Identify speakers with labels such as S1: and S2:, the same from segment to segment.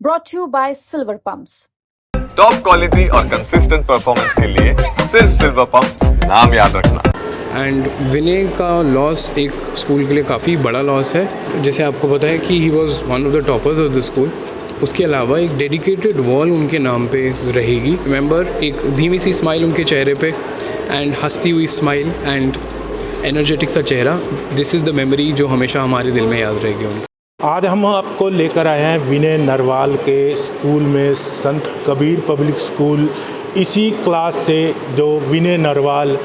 S1: brought to you by Silver Pumps.
S2: Top quality और consistent performance के लिए सिर्फ सिल्वर पंप्स नाम याद रखना।
S3: एंड विनय का लॉस एक स्कूल के लिए काफ़ी बड़ा लॉस है। जैसे आपको पता है कि he was one of the toppers of the school. उसके अलावा एक डेडिकेटेड वॉल उनके नाम पे रहेगी। रिमेंबर, एक धीमी सी स्माइल उनके चेहरे पे एंड हंसती हुई स्माइल एंड एनर्जेटिक सा चेहरा। दिस इज़ द मेमोरी जो हमेशा हमारे दिल में याद रहेगी उनकी।
S4: आज हम आपको लेकर आए हैं विनय नरवाल के स्कूल में, संत कबीर पब्लिक स्कूल। इसी क्लास से जो विनय नरवाल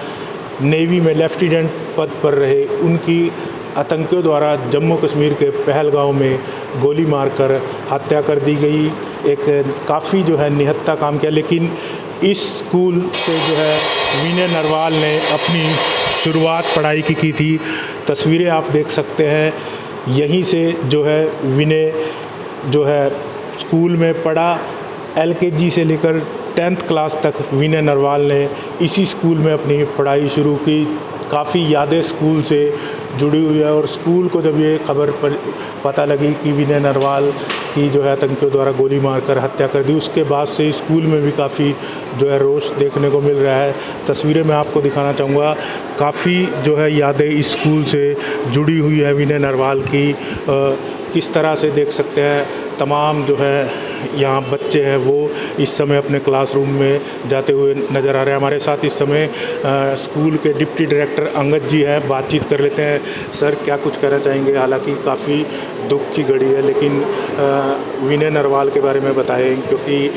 S4: नेवी में लेफ्टिनेंट पद पर रहे, उनकी आतंकियों द्वारा जम्मू कश्मीर के पहलगांव में गोली मारकर हत्या कर दी गई। एक काफ़ी जो है निहत्था काम किया, लेकिन इस स्कूल से जो है विनय नरवाल ने अपनी शुरुआत पढ़ाई की थी। तस्वीरें आप देख सकते हैं। यहीं से जो है विनय जो है स्कूल में पढ़ा। LKG से लेकर 10th क्लास तक विनय नरवाल ने इसी स्कूल में अपनी पढ़ाई शुरू की। काफ़ी यादें स्कूल से जुड़ी हुई है और स्कूल को जब ये खबर पता लगी कि विनय नरवाल की जो है आतंकियों द्वारा गोली मारकर हत्या कर दी, उसके बाद से स्कूल में भी काफ़ी जो है रोष देखने को मिल रहा है। तस्वीरें मैं आपको दिखाना चाहूँगा। काफ़ी जो है यादें इस स्कूल से जुड़ी हुई है विनय नरवाल की। किस तरह से देख सकते हैं, तमाम जो है यहाँ बच्चे हैं वो इस समय अपने क्लासरूम में जाते हुए नज़र आ रहे हैं। हमारे साथ इस समय स्कूल के डिप्टी डायरेक्टर अंगद जी हैं। बातचीत कर लेते हैं। सर, क्या कुछ कहना चाहेंगे? हालांकि काफ़ी दुख की घड़ी है, लेकिन विनय नरवाल के बारे में बताएं, क्योंकि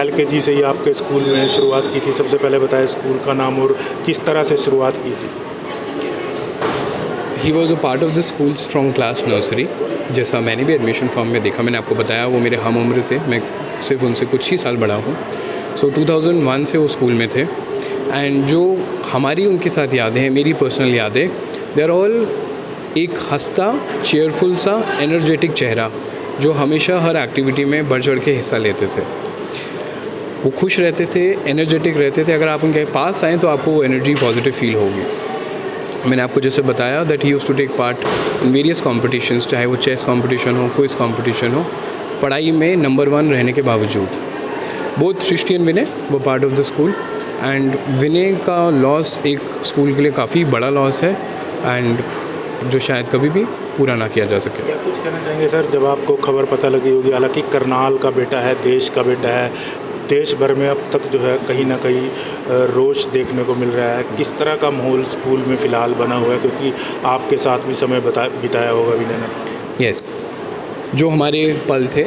S4: LKG से ही आपके स्कूल में शुरुआत की थी। सबसे पहले बताएं स्कूल का नाम और किस तरह से शुरुआत की थी।
S3: He was a part of the schools from class nursery. जैसा मैंने भी एडमिशन फॉर्म में देखा, मैंने आपको बताया वो मेरे हम उम्र थे। मैं सिर्फ उनसे कुछ ही साल बड़ा हूँ। सो 2001 से वो स्कूल में थे। एंड जो हमारी उनके साथ यादें हैं, मेरी पर्सनल यादें, दे आर ऑल एक हंसता, चेयरफुल सा, एनर्जेटिक चेहरा जो हमेशा हर एक्टिविटी में बढ़ चढ़ के हिस्सा लेते थे। वो खुश रहते थे, एनर्जेटिक रहते थे। अगर आप उनके पास आएँ तो आपको वो एनर्जी पॉजिटिव फील होगी। मैंने आपको जैसे बताया that he used to take part in various competitions, चाहे वो चेस कॉम्पिटिशन हो, क्विज कॉम्पिटिशन हो, पढ़ाई में नंबर 1 रहने के बावजूद। बोथ सृष्टि एंड विनय वो part of the school. And Vinay का लॉस एक स्कूल के लिए काफ़ी बड़ा लॉस है एंड जो शायद कभी भी पूरा ना किया जा सके।
S4: क्या कुछ कहना चाहेंगे सर, जब आपको खबर पता लगी होगी? हालांकि करनाल का बेटा है, देश का बेटा है, देश भर में अब तक जो है कहीं ना कहीं रोष देखने को मिल रहा है। किस तरह का माहौल स्कूल में फ़िलहाल बना हुआ है, क्योंकि आपके साथ भी समय बिताया होगा विनय ने?
S3: यस, जो हमारे पल थे,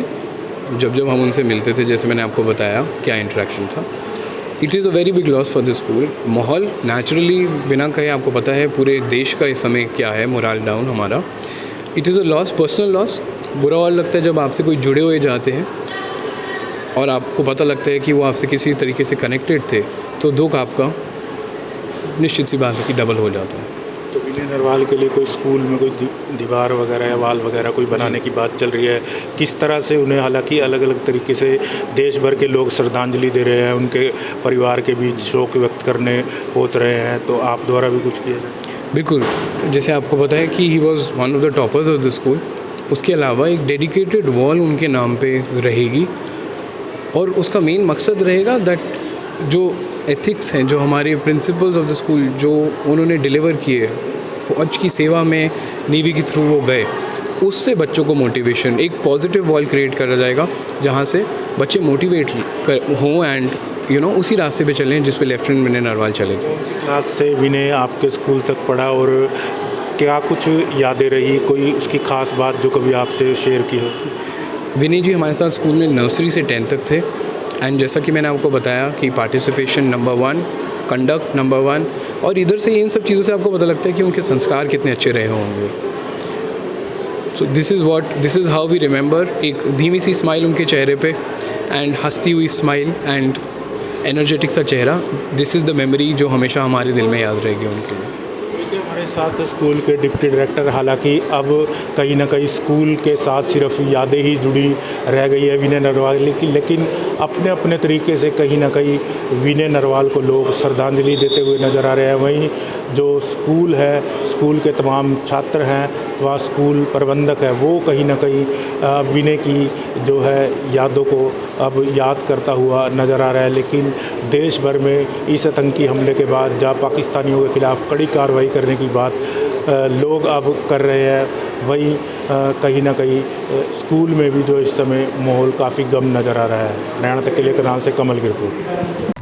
S3: जब हम उनसे मिलते थे, जैसे मैंने आपको बताया क्या इंटरेक्शन था, it is a very big loss for the school. माहौल नेचुरली बिना कहे आपको पता है पूरे देश का इस समय क्या है, मोरल डाउन हमारा। It is a loss, personal loss. बुरा और लगता है जब आपसे कोई जुड़े हुए जाते हैं और आपको पता लगता है कि वो आपसे किसी तरीके से कनेक्टेड थे, तो दुख आपका निश्चित सी बात है कि डबल हो जाता है।
S4: तो विनय नरवाल के लिए कोई स्कूल में कोई दीवार वगैरह या वाल वगैरह कोई बनाने की बात चल रही है? किस तरह से उन्हें, हालांकि अलग अलग तरीके से देश भर के लोग श्रद्धांजलि दे रहे हैं, उनके परिवार के बीच शोक व्यक्त करने होते रहे हैं, तो आप द्वारा भी कुछ किया जाए?
S3: बिल्कुल, जैसे आपको पता है कि he was one of the toppers of the school. उसके अलावा एक डेडिकेटेड वॉल उनके नाम पे रहेगी और उसका मेन मकसद रहेगा दैट जो एथिक्स हैं, जो हमारे प्रिंसिपल्स ऑफ द स्कूल जो उन्होंने डिलीवर किए फौज की सेवा में, नेवी के थ्रू वो गए, उससे बच्चों को मोटिवेशन, एक पॉजिटिव वॉल क्रिएट करा जाएगा जहाँ से बच्चे मोटिवेट हों एंड उसी रास्ते पे चलें जिस पे लेफ्टिनेंट विनय नरवाल चले थे।
S4: क्लास से विनय आपके स्कूल तक पढ़ा और क्या कुछ यादें रही, कोई उसकी ख़ास बात जो कभी आपसे शेयर की हो?
S3: विनय जी हमारे साथ स्कूल में नर्सरी से 10th तक थे। एंड जैसा कि मैंने आपको बताया कि पार्टिसिपेशन नंबर 1, कंडक्ट नंबर 1, और इधर से इन सब चीज़ों से आपको पता लगता है कि उनके संस्कार कितने अच्छे रहे होंगे। So this is how we remember. एक धीमी सी स्माइल उनके चेहरे पे एंड हंसती हुई स्माइल एंड एनर्जेटिक सा चेहरा। दिस इज़ द मेमोरी जो हमेशा हमारे दिल में याद रहेगी उनके लिए।
S4: हमारे साथ स्कूल के डिप्टी डायरेक्टर, हालांकि अब कहीं ना कहीं स्कूल के साथ सिर्फ यादें ही जुड़ी रह गई है विनय नरवाल की, लेकिन अपने अपने तरीके से कहीं ना कहीं विनय नरवाल को लोग श्रद्धांजलि देते हुए नज़र आ रहे हैं। वहीं जो स्कूल है, स्कूल के तमाम छात्र हैं व स्कूल प्रबंधक है, वो कहीं ना कहीं विनय की जो है यादों को अब याद करता हुआ नज़र आ रहा है। लेकिन देश भर में इस आतंकी हमले के बाद जहाँ पाकिस्तानियों के खिलाफ़ कड़ी कार्रवाई करने की बात लोग अब कर रहे हैं, वहीं कहीं ना कहीं स्कूल में भी जो इस समय माहौल काफ़ी गम नज़र आ रहा है। हरियाणा तक के लिए करनाल से कमल की रिपोर्ट।